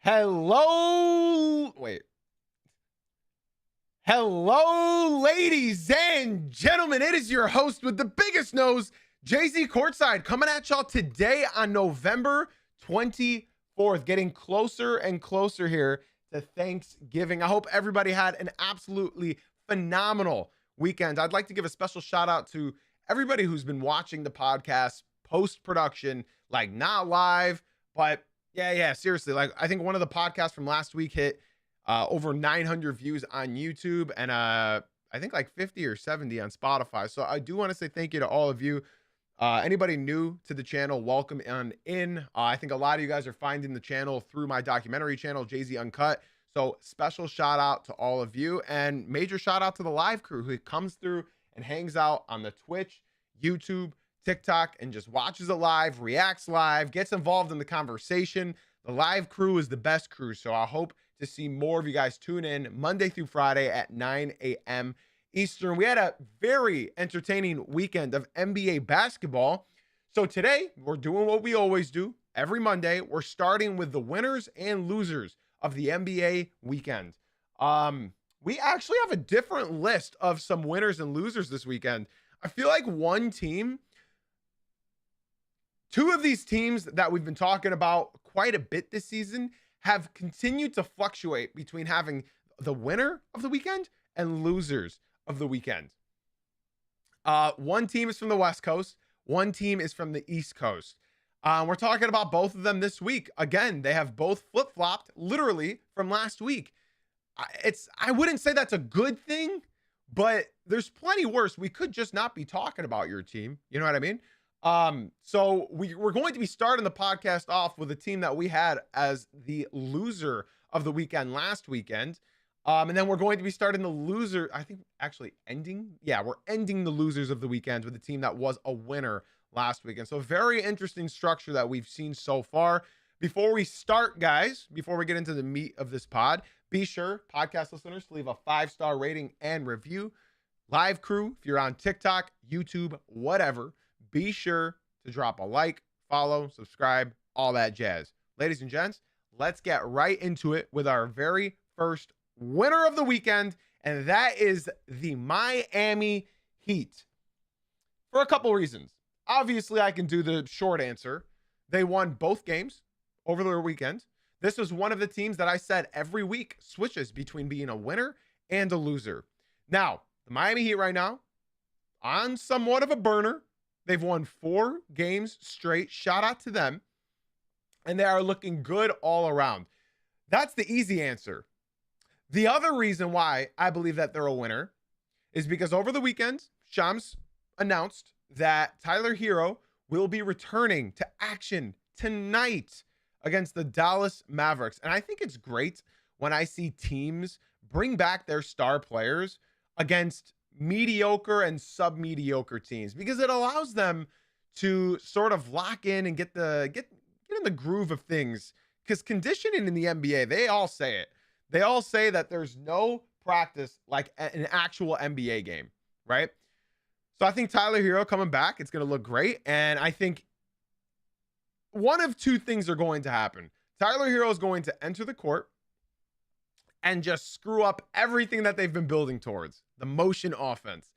Hello. Wait. Hello, ladies and gentlemen. It is your host with the biggest nose, Jay-Z Courtside, coming at y'all today on November 24th, getting closer and closer here to Thanksgiving. I hope everybody had an absolutely phenomenal weekend. I'd like to give a special shout out to everybody who's been watching the podcast post-production, like not live, but yeah, seriously. Like, I think one of the podcasts from last week hit over 900 views on YouTube and I think like 50 or 70 on Spotify. So I do want to say thank you to all of you. Anybody new to the channel, welcome in. I think a lot of you guys are finding the channel through my documentary channel, Jay-Z Uncut. So special shout out to all of you, and major shout out to the live crew who comes through and hangs out on the Twitch, YouTube, TikTok, and just watches it live, reacts live, gets involved in the conversation. The live crew is the best crew. So I hope to see more of you guys tune in Monday through Friday at 9 a.m. Eastern. We had a very entertaining weekend of NBA basketball. So today we're doing what we always do every Monday. We're starting with the winners and losers of the NBA weekend. We actually have a different list of some winners and losers this weekend. I feel like two of these teams that we've been talking about quite a bit this season have continued to fluctuate between having the winner of the weekend and losers of the weekend. One team is from the West Coast. One team is from the East Coast. We're talking about both of them this week. Again, they have both flip-flopped literally from last week. I wouldn't say that's a good thing, but there's plenty worse. We could just not be talking about your team. You know what I mean? So we're going to be starting the podcast off with a team that we had as the loser of the weekend last weekend. And then we're going to be starting the loser, I think actually ending. Yeah, we're ending the losers of the weekend with a team that was a winner last weekend. So very interesting structure that we've seen so far. Before we start, guys, before we get into the meat of this pod, be sure, podcast listeners, to leave a 5-star rating and review. Live crew, if you're on TikTok, YouTube, whatever, be sure to drop a like, follow, subscribe, all that jazz. Ladies and gents, let's get right into it with our very first winner of the weekend, and that is the Miami Heat. For a couple reasons. Obviously, I can do the short answer. They won both games over the weekend. This was one of the teams that I said every week switches between being a winner and a loser. Now, the Miami Heat right now, on somewhat of a burner. They've won 4 games straight. Shout out to them. And they are looking good all around. That's the easy answer. The other reason why I believe that they're a winner is because over the weekend, Shams announced that Tyler Hero will be returning to action tonight against the Dallas Mavericks. And I think it's great when I see teams bring back their star players against mediocre and sub-mediocre teams, because it allows them to sort of lock in and get in the groove of things. Because conditioning in the NBA, they all say it. They all say that there's no practice like an actual NBA game, right? So I think Tyler Hero coming back, it's going to look great. And I think one of two things are going to happen. Tyler Hero is going to enter the court and just screw up everything that they've been building towards, the motion offense.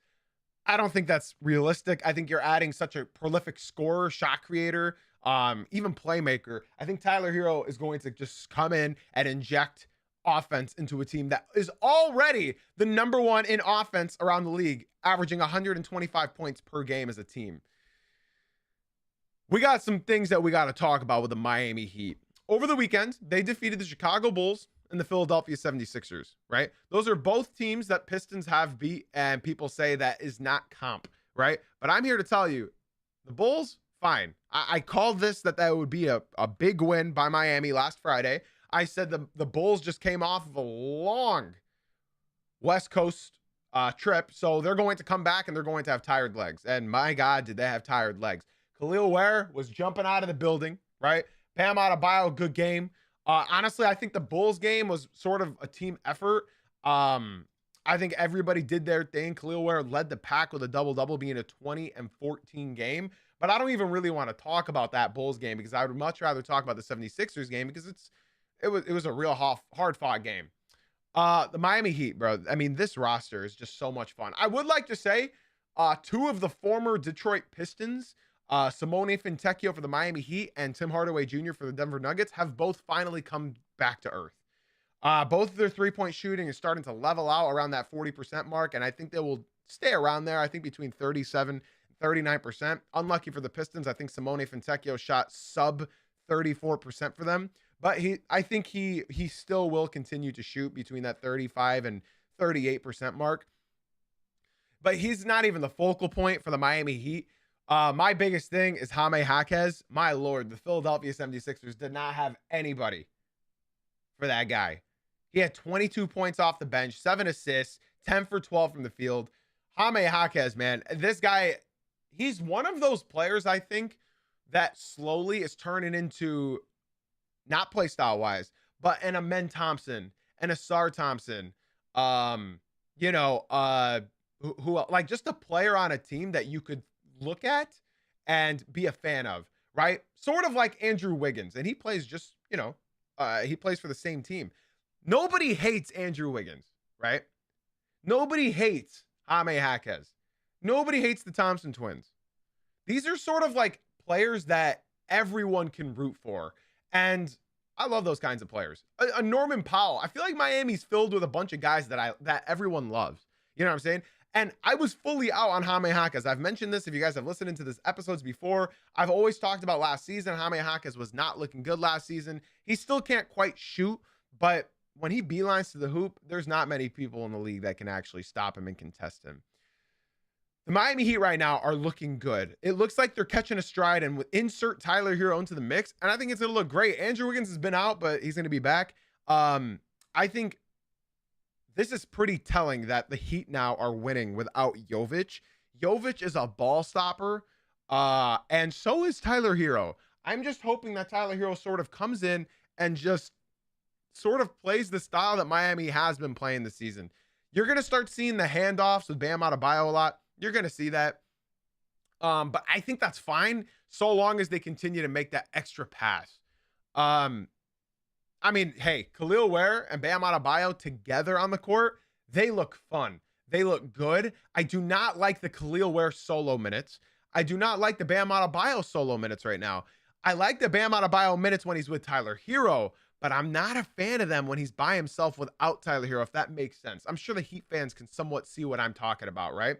I don't think that's realistic. I think you're adding such a prolific scorer, shot creator, even playmaker. I think Tyler Hero is going to just come in and inject offense into a team that is already the number one in offense around the league, averaging 125 points per game as a team. We got some things that we got to talk about with the Miami Heat. Over the weekend, they defeated the Chicago Bulls and the Philadelphia 76ers, right? Those are both teams that Pistons have beat, and people say that is not comp, right? But I'm here to tell you, the Bulls, fine. I called this that would be a big win by Miami last Friday. I said the Bulls just came off of a long West Coast trip, so they're going to come back and they're going to have tired legs. And my God, did they have tired legs. Khalil Ware was jumping out of the building, right? Bam Adebayo, good game. Honestly, I think the Bulls game was sort of a team effort. I think everybody did their thing. Khalil Ware led the pack with a double-double, being a 20 and 14 game. But I don't even really want to talk about that Bulls game, because I would much rather talk about the 76ers game, because it was a real hard fought game. The Miami Heat, bro. I mean, this roster is just so much fun. I would like to say, two of the former Detroit Pistons, Simone Fontecchio for the Miami Heat and Tim Hardaway Jr. for the Denver Nuggets, have both finally come back to earth. Both of their 3-point shooting is starting to level out around that 40% mark, and I think they will stay around there. I think between 37 and 39%. Unlucky for the Pistons. I think Simone Fontecchio shot sub 34% for them, but I think he still will continue to shoot between that 35 and 38% mark. But he's not even the focal point for the Miami Heat. My biggest thing is Jaime Jaquez. My Lord, the Philadelphia 76ers did not have anybody for that guy. He had 22 points off the bench, 7 assists, 10 for 12 from the field. Jaime Jaquez, man, this guy, he's one of those players, I think, that slowly is turning into, not play style wise, but an Amen Thompson and a Sar Thompson. Who like just a player on a team that you could look at and be a fan of, right? Sort of like Andrew Wiggins, and he plays just, he plays for the same team. Nobody hates Andrew Wiggins, right? Nobody hates Jaime Jaquez. Nobody hates the Thompson twins. These are sort of like players that everyone can root for. And I love those kinds of players. A Norman Powell. I feel like Miami's filled with a bunch of guys that everyone loves. You know what I'm saying? And I was fully out on Jaime Jaquez. I've mentioned this if you guys have listened to this episodes before. I've always talked about last season. Jaime Jaquez was not looking good last season. He still can't quite shoot, but when he beelines to the hoop, there's not many people in the league that can actually stop him and contest him. The Miami Heat right now are looking good. It looks like they're catching a stride, and insert Tyler Hero into the mix, and I think it's going to look great. Andrew Wiggins has been out, but he's going to be back. I think this is pretty telling that the Heat now are winning without Jovic. Jovic is a ball stopper, and so is Tyler Hero. I'm just hoping that Tyler Hero sort of comes in and just sort of plays the style that Miami has been playing this season. You're going to start seeing the handoffs with Bam Adebayo a lot. You're going to see that. But I think that's fine so long as they continue to make that extra pass. I mean, hey, Khalil Ware and Bam Adebayo together on the court, they look fun. They look good. I do not like the Khalil Ware solo minutes. I do not like the Bam Adebayo solo minutes right now. I like the Bam Adebayo minutes when he's with Tyler Hero, but I'm not a fan of them when he's by himself without Tyler Hero, if that makes sense. I'm sure the Heat fans can somewhat see what I'm talking about, right?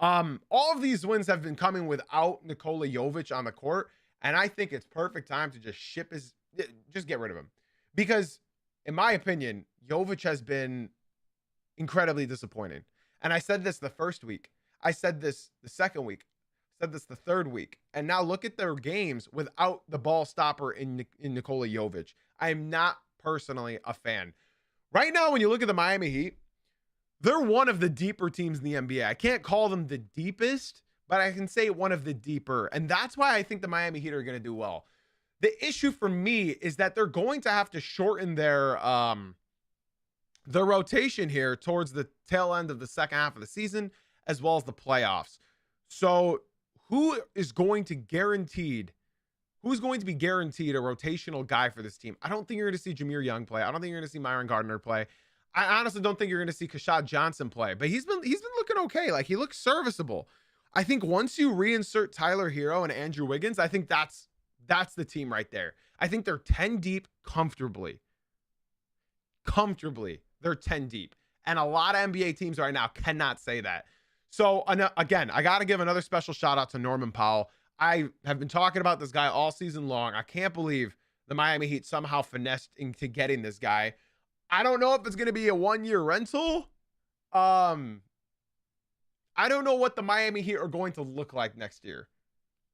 All of these wins have been coming without Nikola Jovic on the court, and I think it's perfect time to just get rid of him. Because, in my opinion, Jovic has been incredibly disappointing. And I said this the first week. I said this the second week. I said this the third week. And now look at their games without the ball stopper in Nikola Jovic. I am not personally a fan. Right now, when you look at the Miami Heat, they're one of the deeper teams in the NBA. I can't call them the deepest, but I can say one of the deeper. And that's why I think the Miami Heat are going to do well. The issue for me is that they're going to have to shorten their rotation here towards the tail end of the second half of the season, as well as the playoffs. So who's going to be guaranteed a rotational guy for this team? I don't think you're going to see Jameer Young play. I don't think you're going to see Myron Gardner play. I honestly don't think you're going to see Kashad Johnson play, but he's been looking okay. Like, he looks serviceable. I think once you reinsert Tyler Hero and Andrew Wiggins, I think that's the team right there. I think they're 10 deep comfortably. They're 10 deep. And a lot of NBA teams right now cannot say that. So again, I got to give another special shout out to Norman Powell. I have been talking about this guy all season long. I can't believe the Miami Heat somehow finessed into getting this guy. I don't know if it's going to be a 1-year rental. I don't know what the Miami Heat are going to look like next year.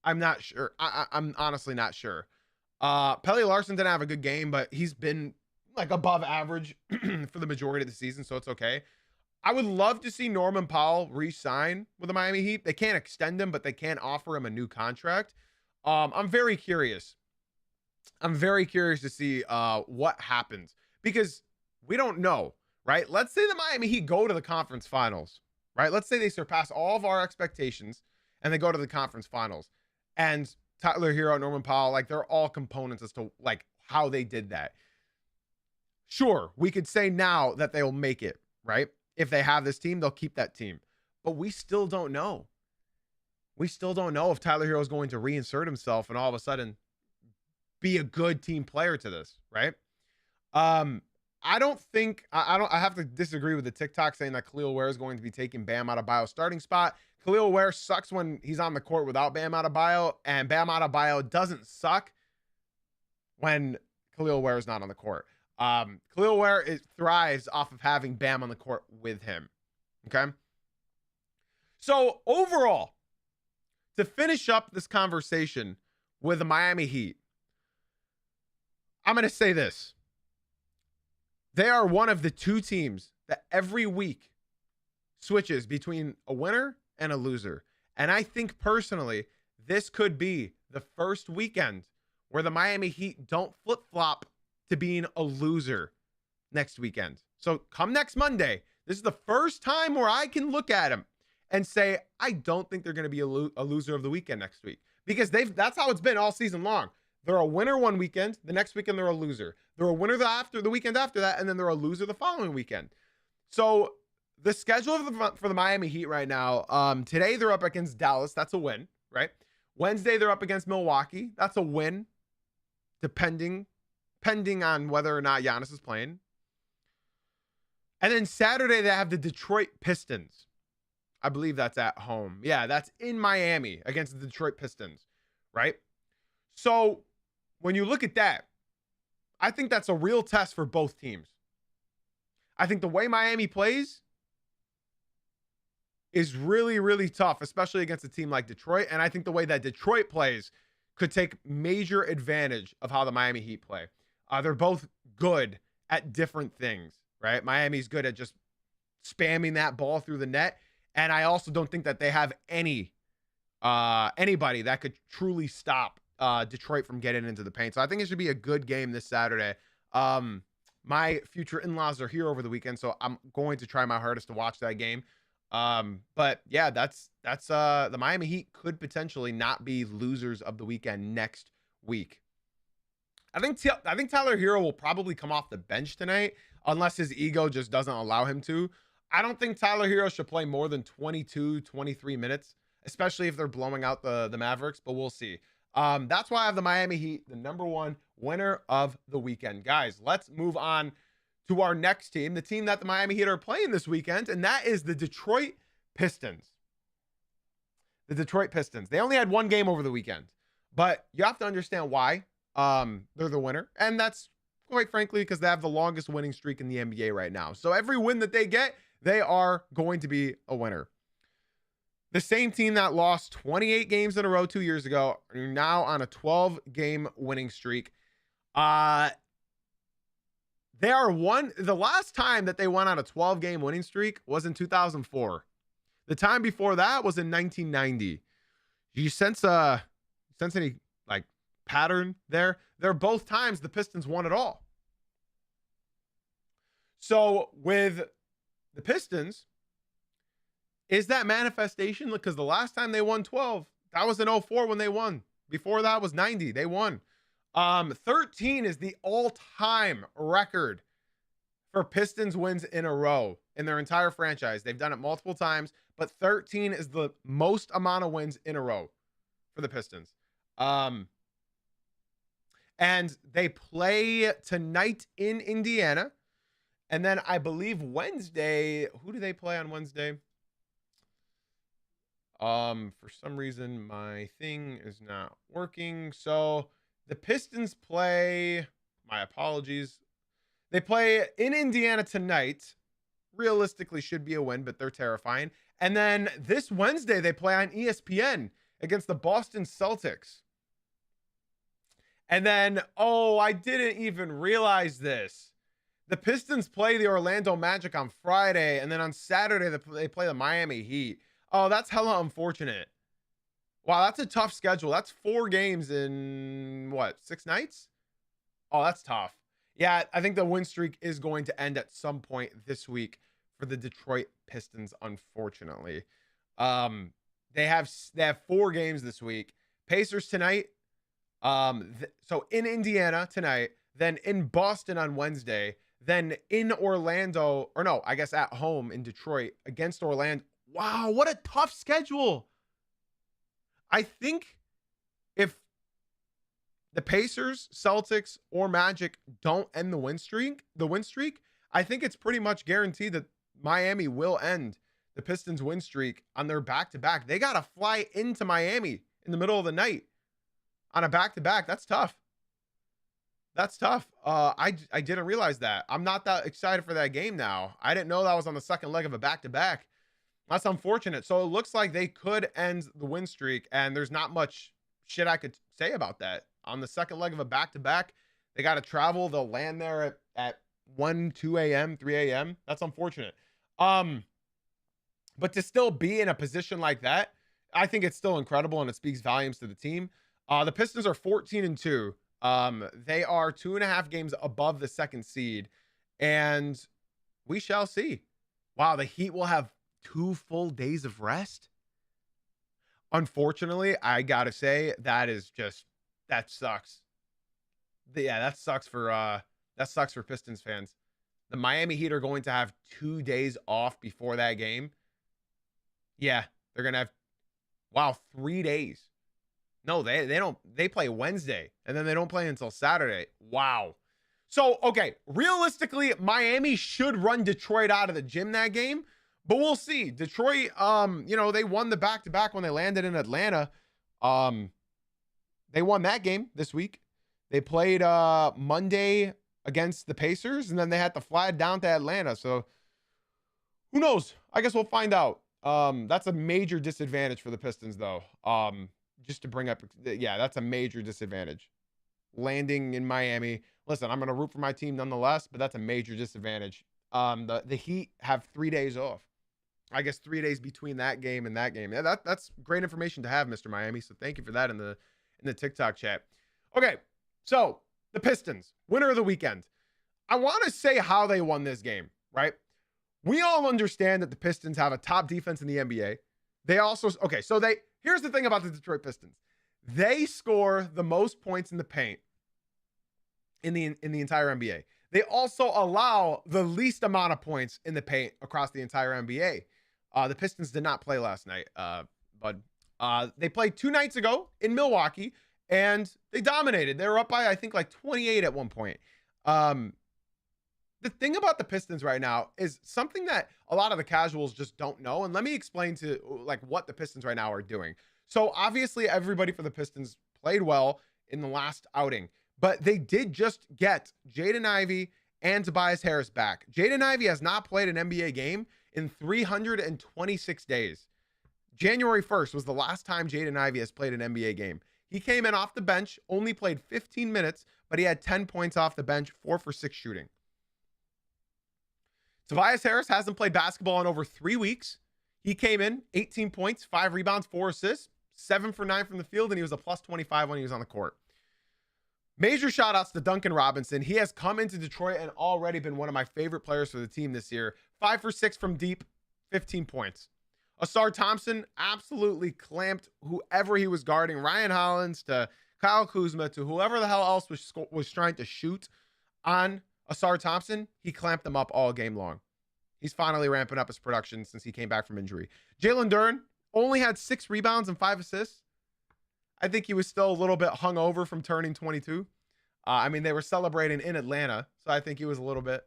I'm not sure. I'm honestly not sure. Pelly Larson didn't have a good game, but he's been like above average for the majority of the season, so it's okay. I would love to see Norman Powell re-sign with the Miami Heat. They can't extend him, but they can offer him a new contract. I'm very curious. To see what happens, because we don't know, right? Let's say the Miami Heat go to the conference finals, right? Let's say they surpass all of our expectations and they go to the conference finals. And Tyler Hero, Norman Powell, like, they're all components as to like how they did that. Sure, we could say now that they'll make it, right? If they have this team, they'll keep that team. But we still don't know. We still don't know if Tyler Hero is going to reinsert himself and all of a sudden be a good team player to this, right? I don't think I have to disagree with the TikTok saying that Khalil Ware is going to be taking Bam Adebayo's starting spot. Khalil Ware sucks when he's on the court without Bam Adebayo, and Bam Adebayo doesn't suck when Khalil Ware is not on the court. Khalil Ware thrives off of having Bam on the court with him. Okay. So overall, to finish up this conversation with the Miami Heat, I'm going to say this. They are one of the two teams that every week switches between a winner and a loser. And I think personally, this could be the first weekend where the Miami Heat don't flip-flop to being a loser next weekend. So come next Monday, this is the first time where I can look at them and say, I don't think they're going to be a loser of the weekend next week, because that's how it's been all season long. They're a winner one weekend, the next weekend they're a loser. They're a winner the weekend after that, and then they're a loser the following weekend. So the schedule for the Miami Heat right now, today they're up against Dallas. That's a win, right? Wednesday they're up against Milwaukee. That's a win, depending on whether or not Giannis is playing. And then Saturday they have the Detroit Pistons. I believe that's at home. Yeah, that's in Miami against the Detroit Pistons, right? So when you look at that, I think that's a real test for both teams. I think the way Miami plays is really, really tough, especially against a team like Detroit. And I think the way that Detroit plays could take major advantage of how the Miami Heat play. They're both good at different things, right? Miami's good at just spamming that ball through the net. And I also don't think that they have anybody that could truly stop Detroit from getting into the paint. So I think it should be a good game this Saturday. My future in-laws are here over the weekend, so I'm going to try my hardest to watch that game. But yeah, that's the Miami Heat could potentially not be losers of the weekend next week. I think Tyler Hero will probably come off the bench tonight unless his ego just doesn't allow him to. I don't think Tyler Hero should play more than 22, 23 minutes, especially if they're blowing out the Mavericks, but we'll see. That's why I have the Miami Heat, the number one winner of the weekend. Guys, let's move on to our next team, the team that the Miami Heat are playing this weekend, and that is the Detroit Pistons. The Detroit Pistons. They only had one game over the weekend, but you have to understand why they're the winner, and that's quite frankly because they have the longest winning streak in the NBA right now. So every win that they get, they are going to be a winner. The same team that lost 28 games in a row 2 years ago are now on a 12-game winning streak. The last time that they went on a 12-game winning streak was in 2004. The time before that was in 1990. Do you sense any like pattern there? They're both times the Pistons won it all. So with the Pistons, is that manifestation? Because the last time they won 12, that was in 04 when they won. Before that was 90. They won. 13 is the all-time record for Pistons wins in a row in their entire franchise. They've done it multiple times, but 13 is the most amount of wins in a row for the Pistons. And they play tonight in Indiana. And then I believe Wednesday, who do they play on Wednesday? For some reason, my thing is not working. So the Pistons play, my apologies. They play in Indiana tonight. Realistically should be a win, but they're terrifying. And then this Wednesday, they play on ESPN against the Boston Celtics. And then, I didn't even realize this. The Pistons play the Orlando Magic on Friday, and then on Saturday, they play the Miami Heat. Oh, that's hella unfortunate. Wow, that's a tough schedule. That's 4 games in, 6 nights? Oh, that's tough. Yeah, I think the win streak is going to end at some point this week for the Detroit Pistons, unfortunately. They have 4 games this week. Pacers tonight. So in Indiana tonight, then in Boston on Wednesday, Then in Orlando, or no, I guess at home in Detroit against Orlando. Wow, what a tough schedule. I think if the Pacers, Celtics, or Magic don't end the win streak, I think it's pretty much guaranteed that Miami will end the Pistons win streak on their back-to-back. They got to fly into Miami in the middle of the night on a back-to-back. That's tough. That's tough. I didn't realize that. I'm not that excited for that game now. I didn't know that was on the second leg of a back-to-back. That's unfortunate. So it looks like they could end the win streak, and there's not much shit I could say about that. On the second leg of a back-to-back, they got to travel. They'll land there at 1, 2 a.m., 3 a.m. That's unfortunate. But to still be in a position like that, I think it's still incredible, and it speaks volumes to the team. The Pistons are 14-2. They are 2.5 games above the second seed, and we shall see. Wow, the Heat will have 2 full days of rest. Unfortunately, I gotta say that sucks. Yeah, that sucks for Pistons fans. The Miami Heat are going to have 2 days off before that game. Yeah, they're gonna have 3 days. No, they don't. They play Wednesday, and then they don't play until Saturday. Wow. So, okay, realistically, Miami should run Detroit out of the gym that game, but we'll see. Detroit, they won the back-to-back when they landed in Atlanta. They won that game this week. They played Monday against the Pacers, and then they had to fly down to Atlanta. So, who knows? I guess we'll find out. That's a major disadvantage for the Pistons, though. Just to bring up, yeah, that's a major disadvantage. Landing in Miami. Listen, I'm going to root for my team nonetheless, but that's a major disadvantage. The Heat have 3 days off. I guess 3 days between that game and that game. Yeah, that's great information to have, Mr. Miami. So thank you for that in the TikTok chat. Okay, so the Pistons, winner of the weekend. I want to say how they won this game, right? We all understand that the Pistons have a top defense in the NBA. They also, here's the thing about the Detroit Pistons. They score the most points in the paint in the entire NBA. They also allow the least amount of points in the paint across the entire NBA. The Pistons did not play last night, but they played 2 nights ago in Milwaukee, and they dominated. They were up by, I think, like 28 at one point. The thing about the Pistons right now is something that a lot of the casuals just don't know. And let me explain to what the Pistons right now are doing. So obviously everybody for the Pistons played well in the last outing, but they did just get Jaden Ivey and Tobias Harris back. Jaden Ivey has not played an NBA game in 326 days. January 1st was the last time Jaden Ivey has played an NBA game. He came in off the bench, only played 15 minutes, but he had 10 points off the bench, 4 for 6 shooting. Tobias Harris hasn't played basketball in over 3 weeks. He came in 18 points, 5 rebounds, 4 assists, 7 for 9 from the field, and he was a plus 25 when he was on the court. Major shout outs to Duncan Robinson. He has come into Detroit and already been one of my favorite players for the team this year. 5 for 6 from deep, 15 points. Asar Thompson absolutely clamped whoever he was guarding, Ryan Hollins to Kyle Kuzma to whoever the hell else was trying to shoot on Asar Thompson. He clamped them up all game long. He's finally ramping up his production since he came back from injury. Jalen Duren only had 6 rebounds and 5 assists. I think he was still a little bit hungover from turning 22. They were celebrating in Atlanta, so I think he was a little bit,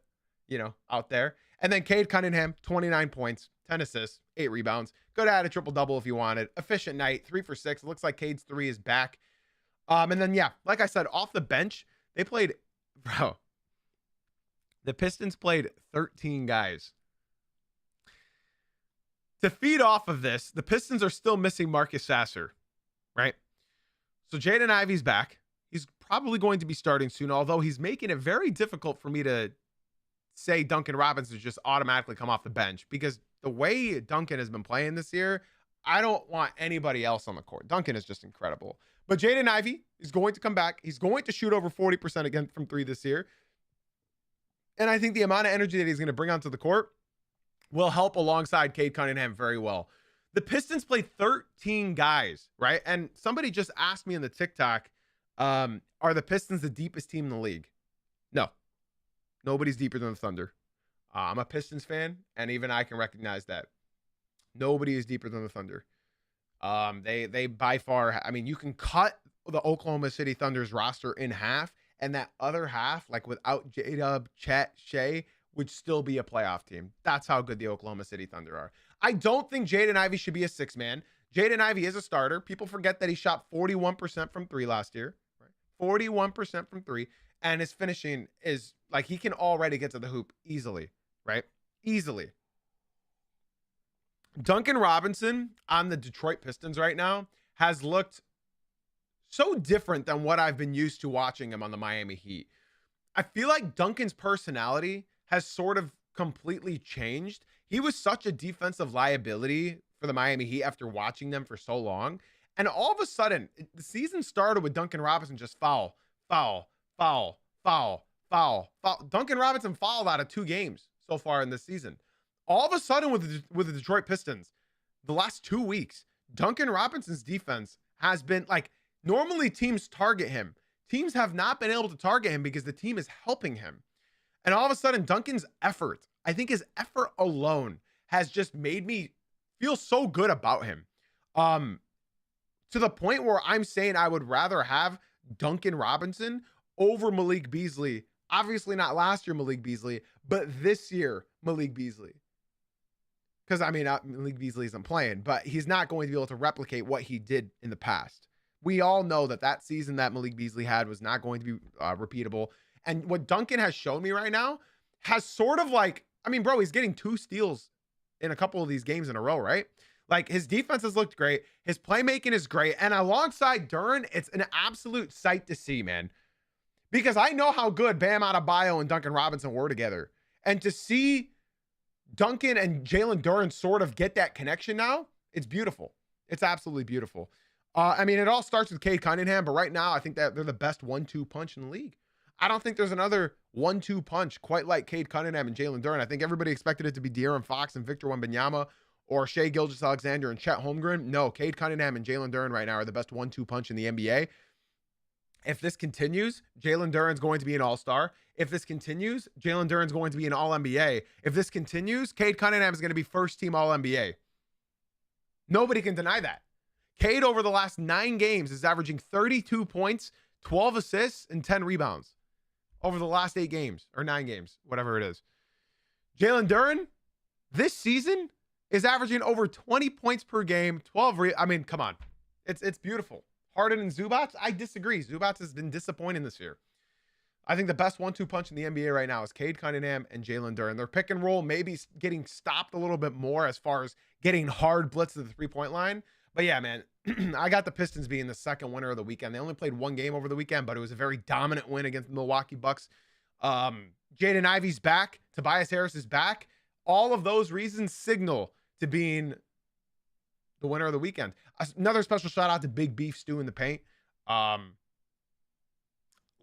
out there. And then Cade Cunningham, 29 points, 10 assists, 8 rebounds. Could have had a triple-double if you wanted. Efficient night, 3 for 6. It looks like Cade's 3 is back. And then, like I said, off the bench, they played, the Pistons played 13 guys. To feed off of this, the Pistons are still missing Marcus Sasser, right? So Jaden Ivey's back. He's probably going to be starting soon, although he's making it very difficult for me to say Duncan Robinson just automatically come off the bench, because the way Duncan has been playing this year, I don't want anybody else on the court. Duncan is just incredible. But Jaden Ivey is going to come back. He's going to shoot over 40% again from 3 this year. And I think the amount of energy that he's going to bring onto the court will help alongside Cade Cunningham very well. The Pistons play 13 guys, right? And somebody just asked me in the TikTok, are the Pistons the deepest team in the league? No. Nobody's deeper than the Thunder. I'm a Pistons fan, and even I can recognize that. Nobody is deeper than the Thunder. They by far, I mean, you can cut the Oklahoma City Thunder's roster in half, and that other half, like without J-Dub, Chet, Shea, would still be a playoff team. That's how good the Oklahoma City Thunder are. I don't think Jaden Ivey should be a six man. Jaden Ivey is a starter. People forget that he shot 41% from three last year, right? 41% from three, and his finishing is like he can already get to the hoop easily, right? Easily. Duncan Robinson on the Detroit Pistons right now has looked so different than what I've been used to watching him on the Miami Heat. I feel like Duncan's personality has sort of completely changed. He was such a defensive liability for the Miami Heat after watching them for so long. And all of a sudden, the season started with Duncan Robinson just foul, foul, foul, foul, foul, foul. Duncan Robinson fouled out of 2 games so far in this season. All of a sudden with the Detroit Pistons, the last 2 weeks, Duncan Robinson's defense has been like, normally teams target him. Teams have not been able to target him because the team is helping him. And all of a sudden, Duncan's effort, I think his effort alone has just made me feel so good about him. To the point where I'm saying I would rather have Duncan Robinson over Malik Beasley. Obviously not last year Malik Beasley, but this year Malik Beasley. Because, I mean, Malik Beasley isn't playing, but he's not going to be able to replicate what he did in the past. We all know that season that Malik Beasley had was not going to be repeatable. And what Duncan has shown me right now has sort of like, I mean, bro, he's getting 2 steals in a couple of these games in a row, right? Like, his defense has looked great. His playmaking is great. And alongside Duren, it's an absolute sight to see, man. Because I know how good Bam Adebayo and Duncan Robinson were together. And to see Duncan and Jalen Duren sort of get that connection now, it's beautiful. It's absolutely beautiful. I mean, it all starts with Cade Cunningham, but right now I think that they're the best 1-2 punch in the league. I don't think there's another 1-2 punch quite like Cade Cunningham and Jalen Duren. I think everybody expected it to be De'Aaron Fox and Victor Wembanyama or Shai Gilgeous-Alexander and Chet Holmgren. No, Cade Cunningham and Jalen Duren right now are the best 1-2 punch in the NBA. If this continues, Jalen Duren's going to be an all-star. If this continues, Jalen Duren's going to be an all-NBA. If this continues, Cade Cunningham is going to be first-team all-NBA. Nobody can deny that. Cade over the last 9 games is averaging 32 points, 12 assists, and 10 rebounds over the last 8 games or 9 games, whatever it is. Jalen Duren this season is averaging over 20 points per game, 12 I mean, come on. It's beautiful. Harden and Zubac, I disagree. Zubac has been disappointing this year. I think the best 1-2 punch in the NBA right now is Cade Cunningham and Jalen Duren. Their pick and roll maybe getting stopped a little bit more as far as getting hard blitz to the 3-point line. But yeah, man, I got the Pistons being the second winner of the weekend. They only played 1 game over the weekend, but it was a very dominant win against the Milwaukee Bucks. Jaden Ivey's back. Tobias Harris is back. All of those reasons signal to being the winner of the weekend. Another special shout out to Big Beef Stew in the Paint.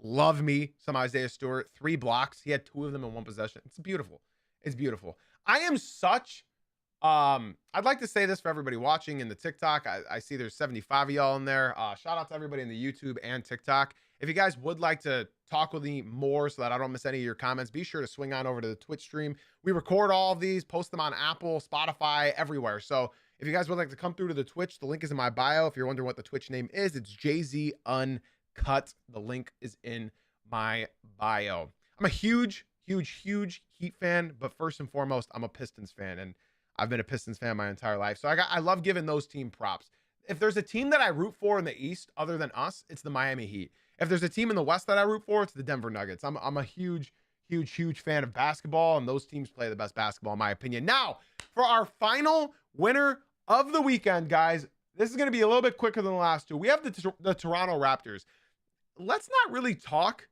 Love me some Isaiah Stewart. 3 blocks. He had 2 of them in 1 possession. It's beautiful. It's beautiful. I am such... I'd like to say this for everybody watching in the TikTok. I see there's 75 of y'all in there. Shout out to everybody in the YouTube and TikTok. If you guys would like to talk with me more so that I don't miss any of your comments, be sure to swing on over to the Twitch stream. We record all of these, post them on Apple, Spotify, everywhere. So if you guys would like to come through to the Twitch, the link is in my bio. If you're wondering what the Twitch name is, it's JZ Uncut. The link is in my bio. I'm a huge Heat fan, but first and foremost, I'm a Pistons fan, and I've been a Pistons fan my entire life. So I love giving those team props. If there's a team that I root for in the East other than us, it's the Miami Heat. If there's a team in the West that I root for, it's the Denver Nuggets. I'm a huge fan of basketball, and those teams play the best basketball in my opinion. Now, for our final winner of the weekend, guys, this is going to be a little bit quicker than the last 2. We have the Toronto Raptors. Let's not really talk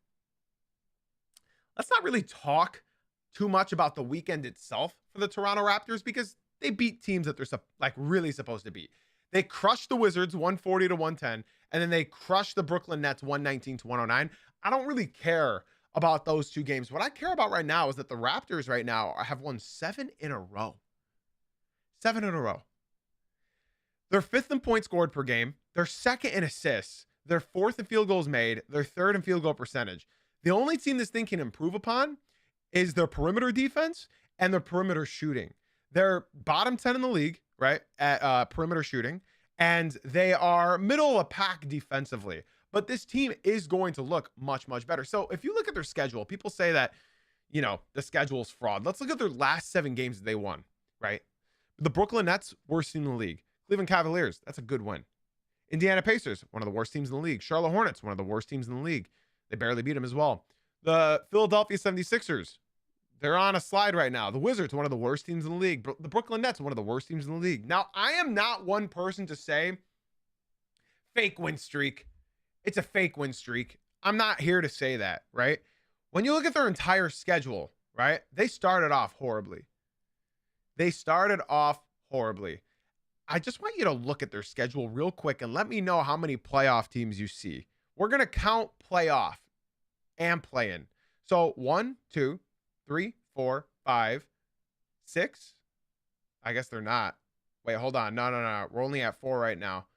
too much about the weekend itself for the Toronto Raptors because they beat teams that they're really supposed to beat. They crushed the Wizards 140-110, and then they crushed the Brooklyn Nets 119-109. I don't really care about those 2 games. What I care about right now is that the Raptors right now have won 7 in a row. 7 in a row. They're 5th in points scored per game. They're 2nd in assists. They're 4th in field goals made. They're 3rd in field goal percentage. The only team this thing can improve upon is their perimeter defense and their perimeter shooting. They're bottom 10 in the league, right, at perimeter shooting, and they are middle of the pack defensively. But this team is going to look much, much better. So if you look at their schedule, people say that, the schedule's fraud. Let's look at their last 7 games that they won, right? The Brooklyn Nets, worst team in the league. Cleveland Cavaliers, that's a good win. Indiana Pacers, one of the worst teams in the league. Charlotte Hornets, one of the worst teams in the league. They barely beat them as well. The Philadelphia 76ers, they're on a slide right now. The Wizards, one of the worst teams in the league. The Brooklyn Nets, one of the worst teams in the league. Now, I am not one person to say fake win streak. It's a fake win streak. I'm not here to say that, right? When you look at their entire schedule, right? They started off horribly. I just want you to look at their schedule real quick and let me know how many playoff teams you see. We're going to count playoff and play-in. So 1, 2, 3, 4, 5, 6. I guess they're not. Wait, hold on. No. We're only at 4 right now.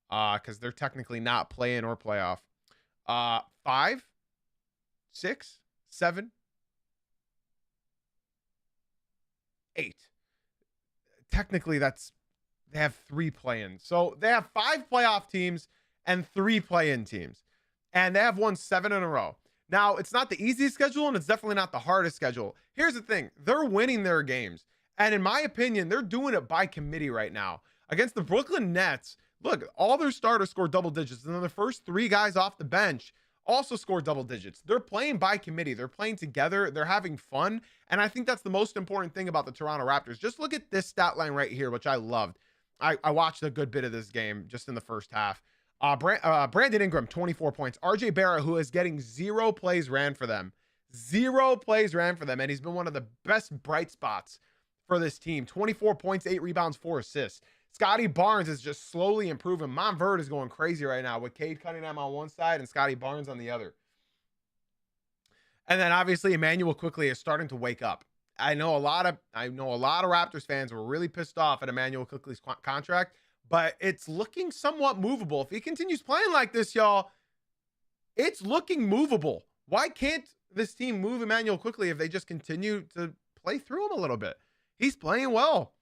Because they're technically not play-in or playoff. 5, 6, 7, 8. Technically, they have 3 play-ins. So they have 5 playoff teams and 3 play-in teams. And they have won 7 in a row. Now, it's not the easiest schedule, and it's definitely not the hardest schedule. Here's the thing. They're winning their games. And in my opinion, they're doing it by committee right now. Against the Brooklyn Nets, look, all their starters scored double digits. And then the first 3 guys off the bench also scored double digits. They're playing by committee. They're playing together. They're having fun. And I think that's the most important thing about the Toronto Raptors. Just look at this stat line right here, which I loved. I watched a good bit of this game just in the first half. Brandon Ingram, 24 points. RJ Barrett, who is getting 0 plays ran for them. 0 plays ran for them. And he's been one of the best bright spots for this team. 24 points, 8 rebounds, 4 assists. Scotty Barnes is just slowly improving. Montverde is going crazy right now with Cade Cunningham on one side and Scotty Barnes on the other. And then obviously Emmanuel Quickley is starting to wake up. I know a lot of Raptors fans were really pissed off at Emmanuel Quickley's contract, but it's looking somewhat movable. If he continues playing like this, y'all, it's looking movable. Why can't this team move Emmanuel Quickley if they just continue to play through him a little bit? He's playing well.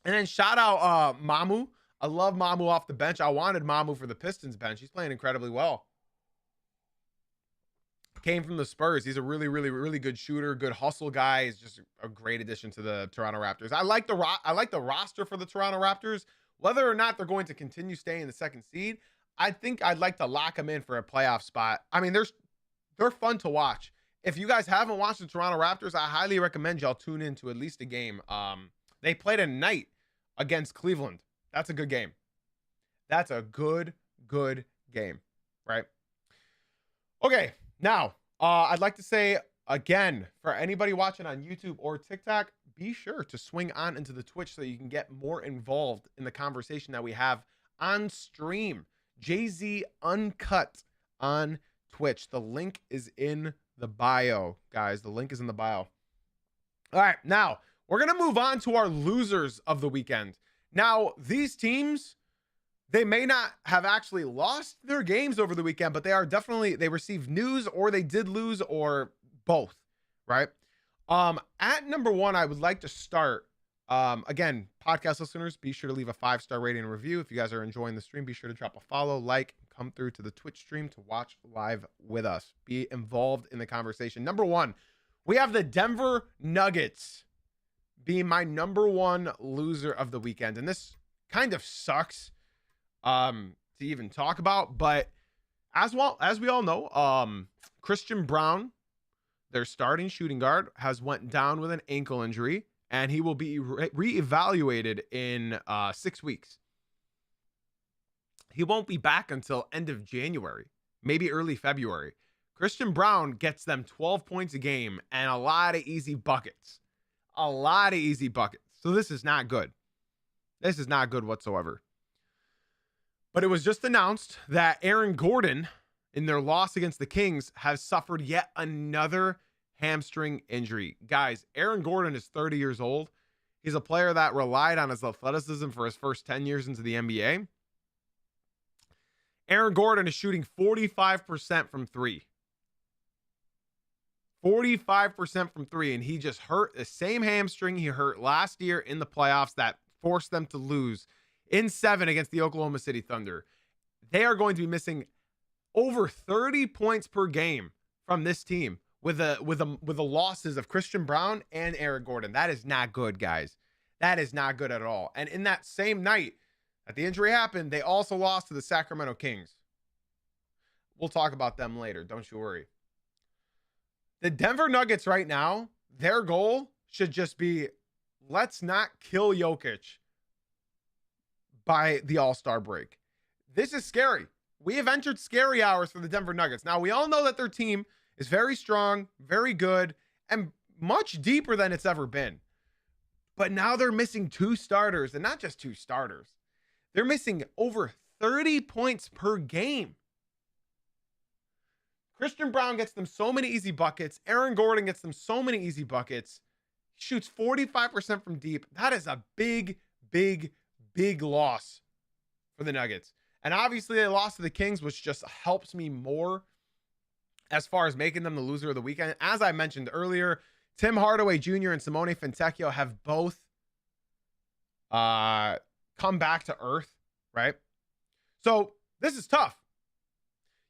And then shout out Mamu. I love Mamu off the bench. I wanted Mamu for the Pistons bench. He's playing incredibly well. Came from the Spurs. He's a really, really, really good shooter, good hustle guy. He's just a great addition to the Toronto Raptors. I like the roster for the Toronto Raptors. Whether or not they're going to continue staying in the 2nd seed, I think I'd like to lock them in for a playoff spot. I mean, they're fun to watch. If you guys haven't watched the Toronto Raptors, I highly recommend y'all tune in to at least a game. They played a night against Cleveland. That's a good game. That's a good game, right? Okay, now, I'd like to say again, for anybody watching on YouTube or TikTok, be sure to swing on into the Twitch so you can get more involved in the conversation that we have on stream. Jay-Z Uncut on Twitch. The link is in the bio, guys. The link is in the bio. All right, now, we're going to move on to our losers of the weekend. Now, these teams, they may not have actually lost their games over the weekend, but they received news, or they did lose, or both, right? At number 1, I would like to start, again, podcast listeners, be sure to leave a 5-star rating and review. If you guys are enjoying the stream, be sure to drop a follow, like, come through to the Twitch stream to watch live with us. Be involved in the conversation. Number 1, we have the Denver Nuggets being my number 1 loser of the weekend. And this kind of sucks to even talk about, but as we all know, Christian Brown, their starting shooting guard, has went down with an ankle injury, and he will be reevaluated in 6 weeks. He won't be back until end of January, maybe early February. Christian Brown gets them 12 points a game and a lot of easy buckets. So this is not good. This is not good whatsoever. But it was just announced that Aaron Gordon, in their loss against the Kings, has suffered yet another hamstring injury. Guys, Aaron Gordon is 30 years old. He's a player that relied on his athleticism for his first 10 years into the NBA. Aaron Gordon is shooting 45% from 3. 45% from three, and he just hurt the same hamstring he hurt last year in the playoffs that forced them to lose in 7 against the Oklahoma City Thunder. They are going to be missing over 30 points per game from this team with the losses of Christian Braun and Aaron Gordon. That is not good, guys. That is not good at all. And in that same night that the injury happened, they also lost to the Sacramento Kings. We'll talk about them later. Don't you worry. The Denver Nuggets right now, their goal should just be, let's not kill Jokic by the All-Star break. This is scary. We have entered scary hours for the Denver Nuggets. Now, we all know that their team is very strong, very good, and much deeper than it's ever been. But now they're missing 2 starters, and not just 2 starters. They're missing over 30 points per game. Christian Braun gets them so many easy buckets. Aaron Gordon gets them so many easy buckets. He shoots 45% from deep. That is a big, big, big loss for the Nuggets. And obviously they lost to the Kings, which just helps me more as far as making them the loser of the weekend. As I mentioned earlier, Tim Hardaway Jr. and Simone Fontecchio have both come back to earth, right? So this is tough.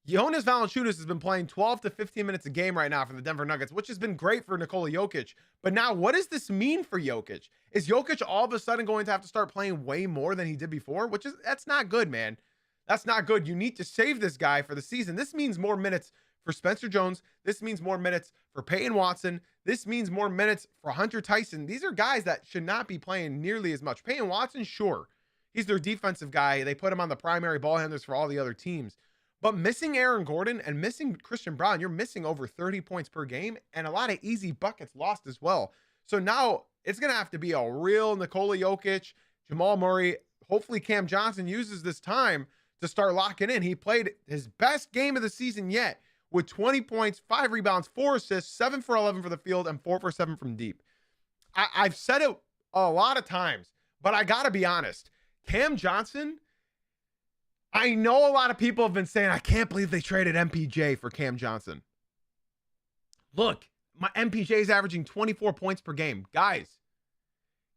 Jonas Valanciunas has been playing 12 to 15 minutes a game right now for the Denver Nuggets, which has been great for Nikola Jokic. But now, what does this mean for Jokic? Is Jokic all of a sudden going to have to start playing way more than he did before? That's not good, man. That's not good. You need to save this guy for the season. This means more minutes for Spencer Jones. This means more minutes for Peyton Watson. This means more minutes for Hunter Tyson. These are guys that should not be playing nearly as much. Peyton Watson, sure. He's their defensive guy. They put him on the primary ball handlers for all the other teams. But missing Aaron Gordon and missing Christian Braun, you're missing over 30 points per game and a lot of easy buckets lost as well. So now it's going to have to be a real Nikola Jokic, Jamal Murray. Hopefully Cam Johnson uses this time to start locking in. He played his best game of the season yet with 20 points, 5 rebounds, 4 assists, 7 for 11 for the field, and 4 for 7 from deep. I've said it a lot of times, but I got to be honest. Cam Johnson, I know a lot of people have been saying, I can't believe they traded MPJ for Cam Johnson. Look, my MPJ is averaging 24 points per game. Guys,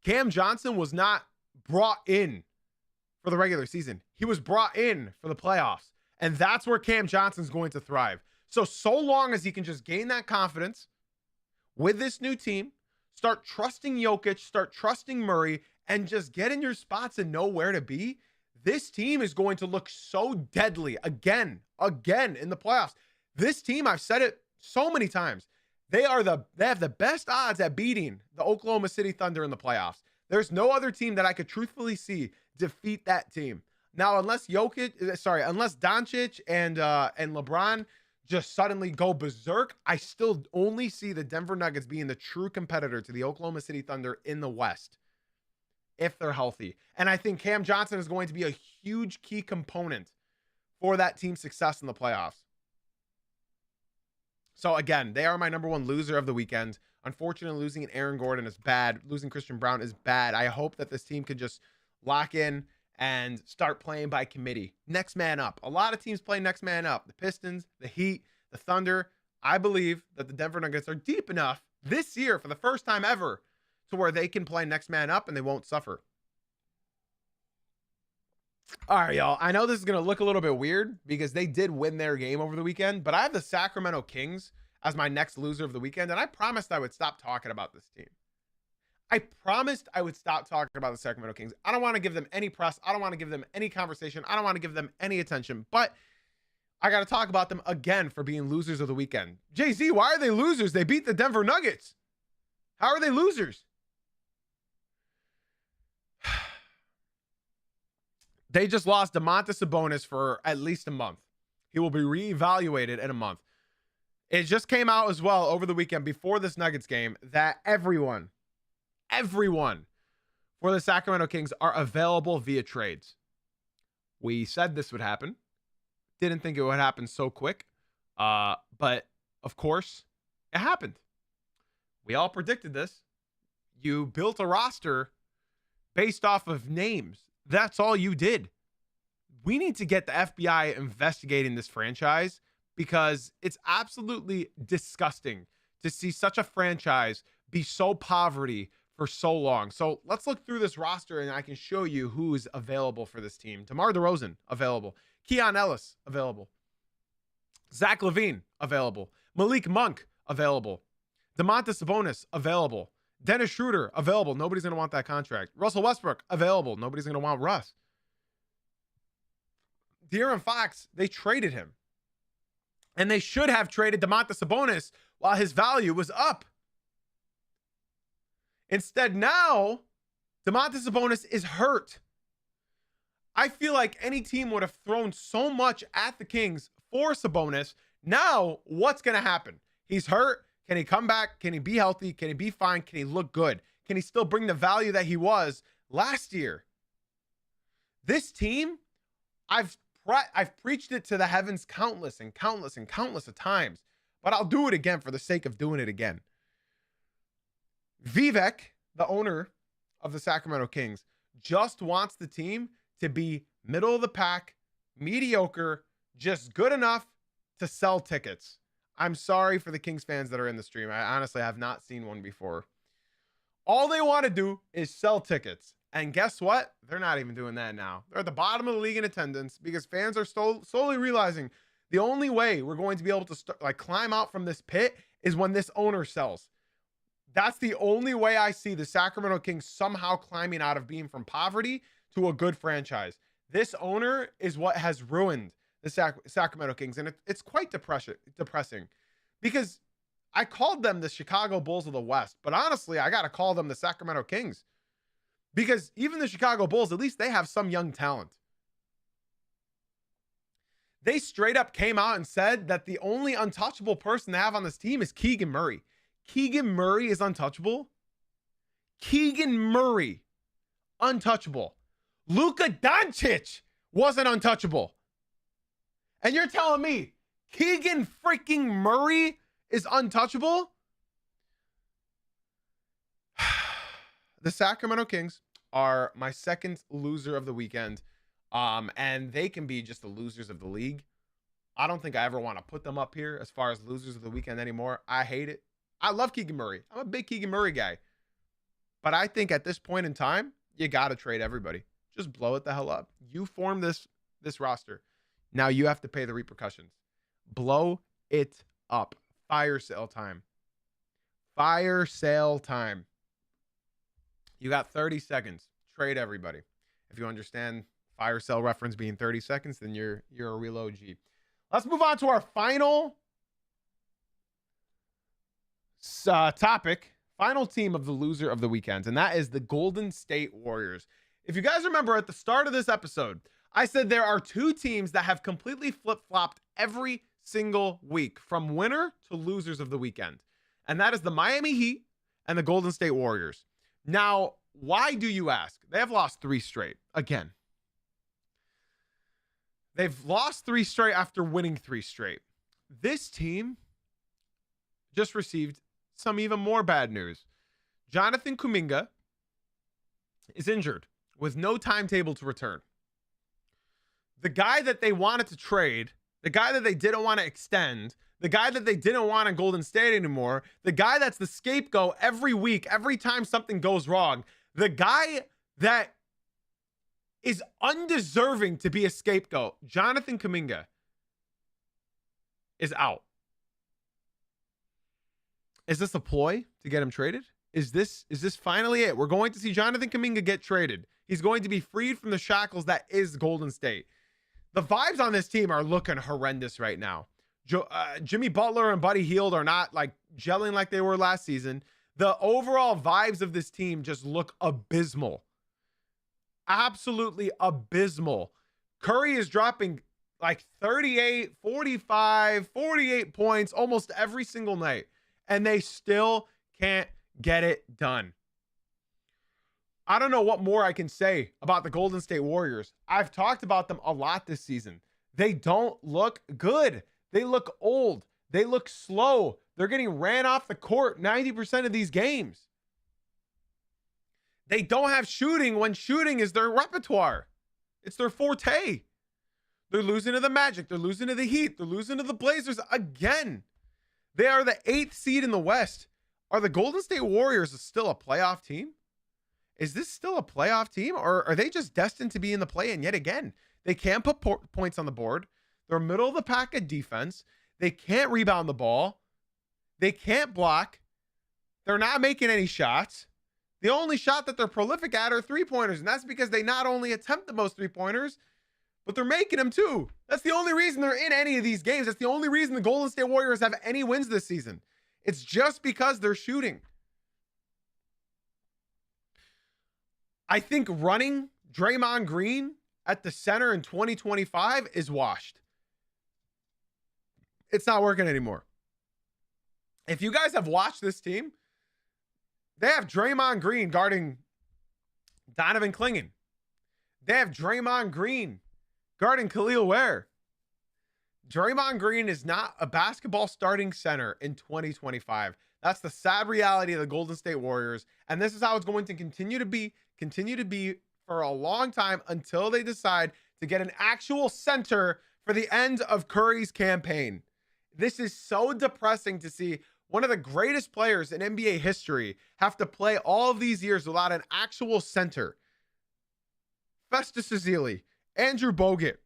Cam Johnson was not brought in for the regular season. He was brought in for the playoffs. And that's where Cam Johnson's going to thrive. So long as he can just gain that confidence with this new team, start trusting Jokic, start trusting Murray, and just get in your spots and know where to be, this team is going to look so deadly again in the playoffs. This team, I've said it so many times, they have the best odds at beating the Oklahoma City Thunder in the playoffs. There's no other team that I could truthfully see defeat that team. Now, unless Doncic and LeBron just suddenly go berserk, I still only see the Denver Nuggets being the true competitor to the Oklahoma City Thunder in the West, if they're healthy. And I think Cam Johnson is going to be a huge key component for that team's success in the playoffs. So again, they are my number 1 loser of the weekend. Unfortunately, losing Aaron Gordon is bad. Losing Christian Braun is bad. I hope that this team can just lock in and start playing by committee. Next man up. A lot of teams play next man up. The Pistons, the Heat, the Thunder. I believe that the Denver Nuggets are deep enough this year for the first time ever to where they can play next man up and they won't suffer. All right, y'all. I know this is going to look a little bit weird because they did win their game over the weekend, but I have the Sacramento Kings as my next loser of the weekend, and I promised I would stop talking about this team. I promised I would stop talking about the Sacramento Kings. I don't want to give them any press. I don't want to give them any conversation. I don't want to give them any attention, but I got to talk about them again for being losers of the weekend. Jay-Z, why are they losers? They beat the Denver Nuggets. How are they losers? They just lost Domantas Sabonis for at least a month. He will be reevaluated in a month. It just came out as well over the weekend before this Nuggets game that everyone for the Sacramento Kings are available via trades. We said this would happen. Didn't think it would happen so quick. But of course, it happened. We all predicted this. You built a roster based off of names. That's all you did. We need to get the FBI investigating this franchise because it's absolutely disgusting to see such a franchise be so poverty for so long. So let's look through this roster and I can show you who's available for this team. DeMar DeRozan, available. Keon Ellis, available. Zach LaVine, available. Malik Monk, available. Domantas Sabonis, available. Dennis Schroeder, available. Nobody's going to want that contract. Russell Westbrook, available. Nobody's going to want Russ. De'Aaron Fox, they traded him. And they should have traded Domantas Sabonis while his value was up. Instead, now, Domantas Sabonis is hurt. I feel like any team would have thrown so much at the Kings for Sabonis. Now, what's going to happen? He's hurt. Can he come back? Can he be healthy? Can he be fine? Can he look good? Can he still bring the value that he was last year? This team, I've preached it to the heavens countless of times, but I'll do it again for the sake of doing it again. Vivek, the owner of the Sacramento Kings, just wants the team to be middle of the pack, mediocre, just good enough to sell tickets. I'm sorry for the Kings fans that are in the stream. I honestly have not seen one before. All they want to do is sell tickets. And guess what? They're not even doing that now. They're at the bottom of the league in attendance because fans are slowly realizing the only way we're going to be able to climb out from this pit is when this owner sells. That's the only way I see the Sacramento Kings somehow climbing out of being from poverty to a good franchise. This owner is what has ruined the Sacramento Kings. And it's quite depressing because I called them the Chicago Bulls of the West. But honestly, I got to call them the Sacramento Kings because even the Chicago Bulls, at least they have some young talent. They straight up came out and said that the only untouchable person they have on this team is Keegan Murray. Keegan Murray is untouchable. Keegan Murray, untouchable. Luka Doncic wasn't untouchable. And you're telling me Keegan freaking Murray is untouchable? The Sacramento Kings are my second loser of the weekend. And they can be just the losers of the league. I don't think I ever want to put them up here as far as losers of the weekend anymore. I hate it. I love Keegan Murray. I'm a big Keegan Murray guy. But I think at this point in time, you got to trade everybody. Just blow it the hell up. You form this roster. Now you have to pay the repercussions. Blow it up. Fire sale time. Fire sale time. You got 30 seconds. Trade everybody. If you understand fire sale reference being 30 seconds, then you're a real OG. Let's move on to our final topic, final team of the loser of the weekend, and that is the Golden State Warriors. If you guys remember at the start of this episode, I said there are two teams that have completely flip-flopped every single week from winner to losers of the weekend, and that is the Miami Heat and the Golden State Warriors. Now, why do you ask? They have lost 3 straight again. They've lost 3 straight after winning 3 straight. This team just received some even more bad news. Jonathan Kuminga is injured with no timetable to return. The guy that they wanted to trade, the guy that they didn't want to extend, the guy that they didn't want in Golden State anymore, the guy that's the scapegoat every week, every time something goes wrong, the guy that is undeserving to be a scapegoat, Jonathan Kuminga, is out. Is this a ploy to get him traded? Is this finally it? We're going to see Jonathan Kuminga get traded. He's going to be freed from the shackles that is Golden State. The vibes on this team are looking horrendous right now. Jimmy Butler and Buddy Hield are not gelling like they were last season. The overall vibes of this team just look abysmal. Absolutely abysmal. Curry is dropping 38, 45, 48 points almost every single night, and they still can't get it done. I don't know what more I can say about the Golden State Warriors. I've talked about them a lot this season. They don't look good. They look old. They look slow. They're getting ran off the court 90% of these games. They don't have shooting when shooting is their repertoire. It's their forte. They're losing to the Magic. They're losing to the Heat. They're losing to the Blazers again. They are the 8th seed in the West. Are the Golden State Warriors still a playoff team? Is this still a playoff team, or are they just destined to be in the play-in yet again? They can't put points on the board. They're middle of the pack at defense. They can't rebound the ball. They can't block. They're not making any shots. The only shot that they're prolific at are three-pointers, and that's because they not only attempt the most three-pointers, but they're making them too. That's the only reason they're in any of these games. That's the only reason the Golden State Warriors have any wins this season. It's just because they're shooting. I think running Draymond Green at the center in 2025 is washed. It's not working anymore. If you guys have watched this team, they have Draymond Green guarding Donovan Clingan. They have Draymond Green guarding Khalil Ware. Draymond Green is not a basketball starting center in 2025. That's the sad reality of the Golden State Warriors. And this is how it's going to continue to be for a long time until they decide to get an actual center for the end of Curry's campaign. This is so depressing to see one of the greatest players in NBA history have to play all of these years without an actual center. Festus Ezeli, Andrew Bogut,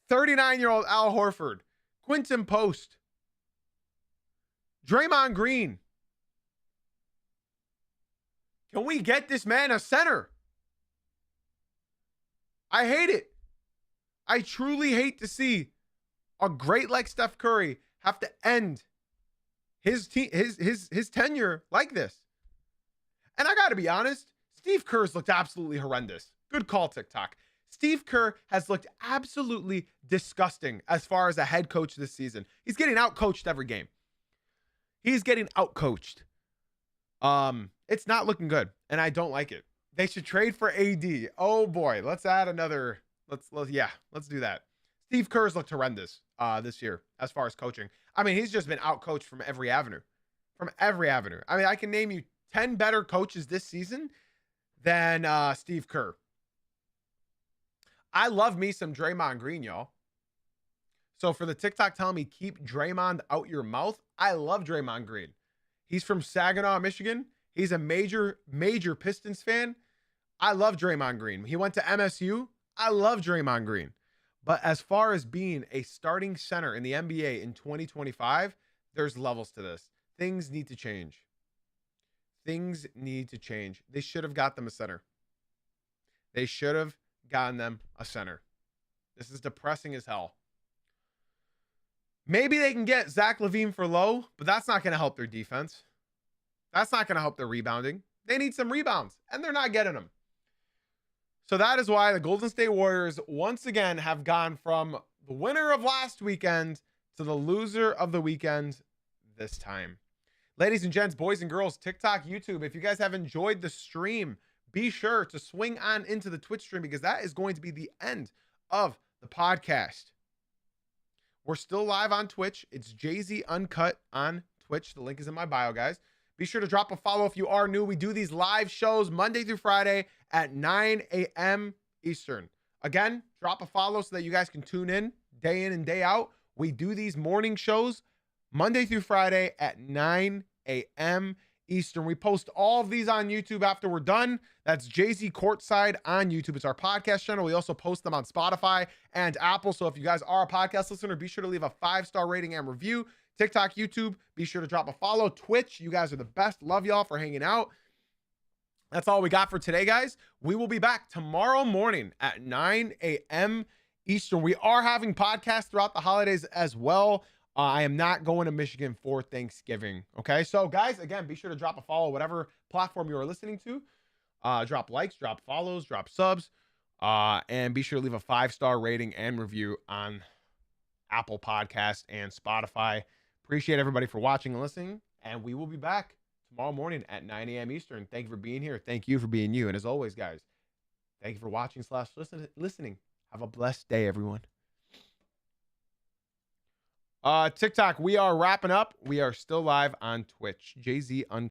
39-year-old Al Horford, Quinton Post, Draymond Green. Can we get this man a center? I hate it. I truly hate to see a great like Steph Curry have to end his tenure like this. And I got to be honest, Steve Kerr's looked absolutely horrendous. Good call, TikTok. Steve Kerr has looked absolutely disgusting as far as a head coach this season. He's getting outcoached every game. He's getting outcoached. It's not looking good, and I don't like it. They should trade for AD. Oh boy, let's add another. Let's do that. Steve Kerr's looked horrendous this year as far as coaching. I mean, he's just been outcoached from every avenue. From every avenue. I mean, I can name you 10 better coaches this season than Steve Kerr. I love me some Draymond Green, y'all. So for the TikTok telling me keep Draymond out your mouth, I love Draymond Green. He's from Saginaw, Michigan. He's a major Pistons fan. I love Draymond Green. He went to MSU. I love Draymond Green. But as far as being a starting center in the NBA in 2025, there's levels to this. Things need to change. Things need to change. They should have got them a center. They should have gotten them a center. This is depressing as hell. Maybe they can get Zach LaVine for low, but that's not going to help their defense. That's not going to help their rebounding. They need some rebounds, and they're not getting them. So that is why the Golden State Warriors once again have gone from the winner of last weekend to the loser of the weekend this time. Ladies and gents, boys and girls, TikTok, YouTube, if you guys have enjoyed the stream, be sure to swing on into the Twitch stream because that is going to be the end of the podcast. We're still live on Twitch. It's Jay-Z Uncut on Twitch. The link is in my bio, guys. Be sure to drop a follow if you are new. We do these live shows Monday through Friday at 9 a.m. Eastern. Again, drop a follow so that you guys can tune in and day out. We do these morning shows Monday through Friday at 9 a.m. Eastern. We post all of these on YouTube after we're done. That's Jay-Z Courtside on YouTube. It's our podcast channel. We also post them on Spotify and Apple. So if you guys are a podcast listener, be sure to leave a 5-star rating and review. TikTok, YouTube, be sure to drop a follow. Twitch, you guys are the best. Love y'all for hanging out. That's all we got for today, guys. We will be back tomorrow morning at 9 a.m. Eastern. We are having podcasts throughout the holidays as well. I am not going to Michigan for Thanksgiving. Okay, so guys, again, be sure to drop a follow, whatever platform you are listening to. Drop likes, drop follows, drop subs, and be sure to leave a 5-star rating and review on Apple Podcast and Spotify. Appreciate everybody for watching and listening, and we will be back tomorrow morning at 9 a.m. Eastern. Thank you for being here. Thank you for being you. And as always, guys, thank you for watching / listening. Have a blessed day, everyone. TikTok, we are wrapping up. We are still live on Twitch. Jay-Z